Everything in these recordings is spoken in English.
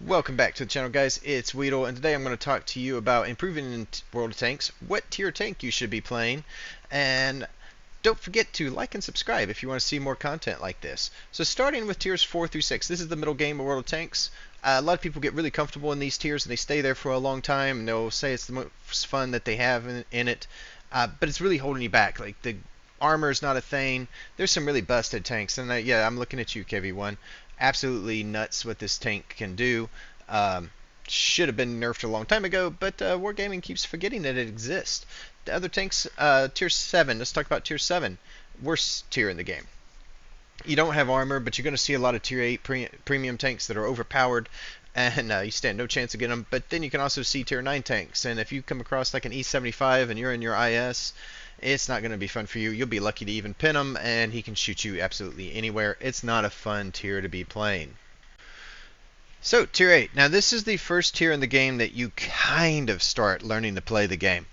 Welcome back to the channel, guys. It's Weedle, and today I'm going to talk to you about improving in World of Tanks, what tier tank you should be playing, and don't forget to like and subscribe if you want to see more content like this. So starting with tiers 4 through 6, this is the middle game of World of Tanks. A lot of people get really comfortable in these tiers and they stay there for a long time, and they'll say it's the most fun that they have in it, but it's really holding you back. Like, the armor is not a thing. There's some really busted tanks, and yeah, I'm looking at you, KV1. Absolutely nuts what this tank can do. Um, should have been nerfed a long time ago, but Wargaming keeps forgetting that it exists. The other tanks, tier 7, let's talk about tier 7. Worst tier in the game. You don't have armor, but you're going to see a lot of tier 8 premium tanks that are overpowered, and you stand no chance of getting them. But then you can also see tier 9 tanks, and if you come across like an E75 and you're in your IS, it's not going to be fun for you. You'll be lucky to even pin him, and he can shoot you absolutely anywhere. It's not a fun tier to be playing. So, tier 8. Now, this is the first tier in the game that you kind of start learning to play the game.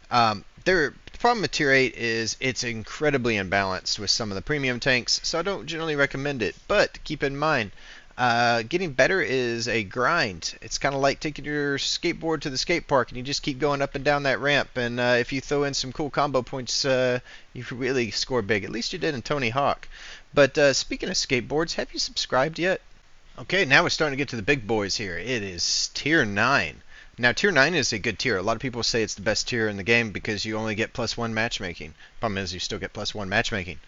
The problem with tier 8 is it's incredibly imbalanced with some of the premium tanks, so I don't generally recommend it. But keep in mind, getting better is a grind. It's kind of like taking your skateboard to the skate park and you just keep going up and down that ramp. And if you throw in some cool combo points, you really score big. At least you did in Tony Hawk. But speaking of skateboards, have you subscribed yet? Okay, now we're starting to get to the big boys here. It is tier 9. Now, tier 9 is a good tier. A lot of people say it's the best tier in the game because you only get +1 matchmaking. Problem is, you still get +1 matchmaking.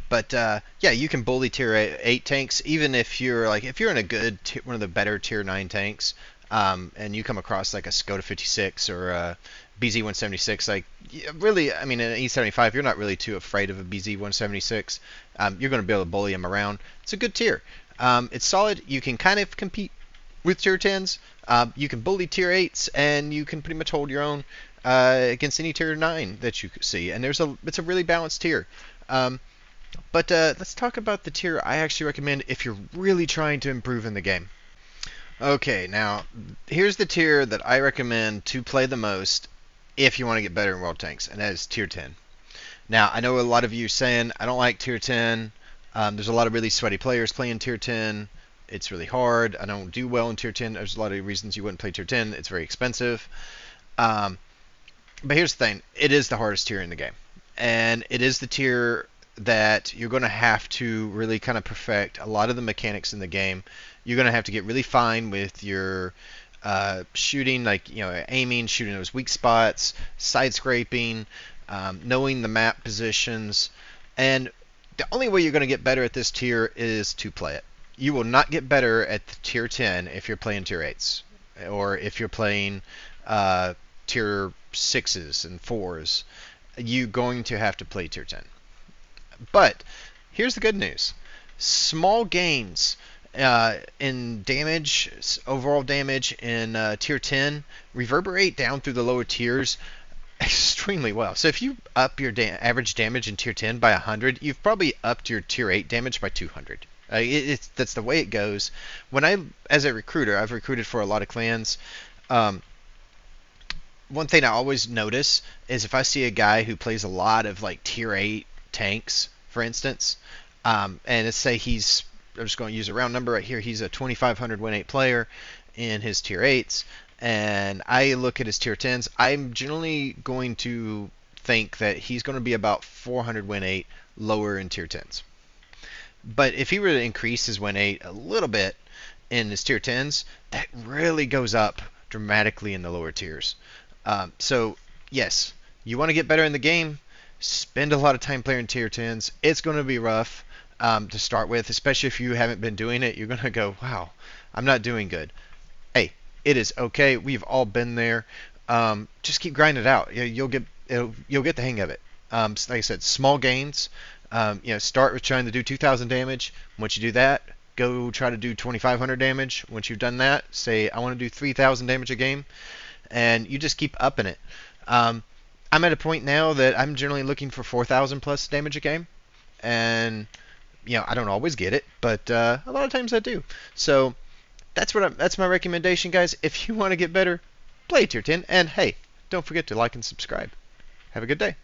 But, yeah, you can bully tier 8 tanks, even if you're in a good, one of the better tier 9 tanks, and you come across like a Skoda 56 or a BZ-176, like, really, I mean, in an E75, you're not really too afraid of a BZ-176. You're going to be able to bully them around. It's a good tier. It's solid. You can kind of compete with tier 10s. You can bully tier 8s, and you can pretty much hold your own against any tier 9 that you see. And it's a really balanced tier. But let's talk about the tier I actually recommend if you're really trying to improve in the game. Okay, now here's the tier that I recommend to play the most if you want to get better in World Tanks, and that is tier 10. Now, I know a lot of you are saying, I don't like tier 10. There's a lot of really sweaty players playing tier 10. It's really hard. I don't do well in tier 10. There's a lot of reasons you wouldn't play tier 10. It's very expensive. But here's the thing. It is the hardest tier in the game. And it is the tier that you're going to have to really kind of perfect a lot of the mechanics in the game. You're going to have to get really fine with your shooting, like, aiming, shooting those weak spots, side scraping, knowing the map positions. And the only way you're going to get better at this tier is to play it. You will not get better at tier 10 if you're playing tier 8s, or if you're playing tier 6s and 4s. You're going to have to play tier 10. But here's the good news. Small gains in damage, overall damage in tier 10, reverberate down through the lower tiers extremely well. So if you up your average damage in tier 10 by 100, you've probably upped your tier 8 damage by 200. That's the way it goes. As a recruiter, I've recruited for a lot of clans. One thing I always notice is if I see a guy who plays a lot of like tier 8 tanks, for instance, and let's say I'm just going to use a round number right here, he's a 2500 win 8 player in his tier 8s, and I look at his tier 10s, I'm generally going to think that he's going to be about 400 win 8 lower in tier 10s. But if he were to increase his win 8 a little bit in his tier 10s, that really goes up dramatically in the lower tiers. So, yes, you want to get better in the game, spend a lot of time playing tier 10s. It's going to be rough to start with, especially if you haven't been doing it. You're going to go, wow, I'm not doing good. Hey, it is okay. We've all been there. Just keep grinding it out. You'll get the hang of it. Like I said, small gains. Start with trying to do 2,000 damage. Once you do that, go try to do 2,500 damage. Once you've done that, say, I want to do 3,000 damage a game. And you just keep upping it. I'm at a point now that I'm generally looking for 4,000 plus damage a game. And, I don't always get it, but a lot of times I do. So that's my recommendation, guys. If you want to get better, play tier 10. And, hey, don't forget to like and subscribe. Have a good day.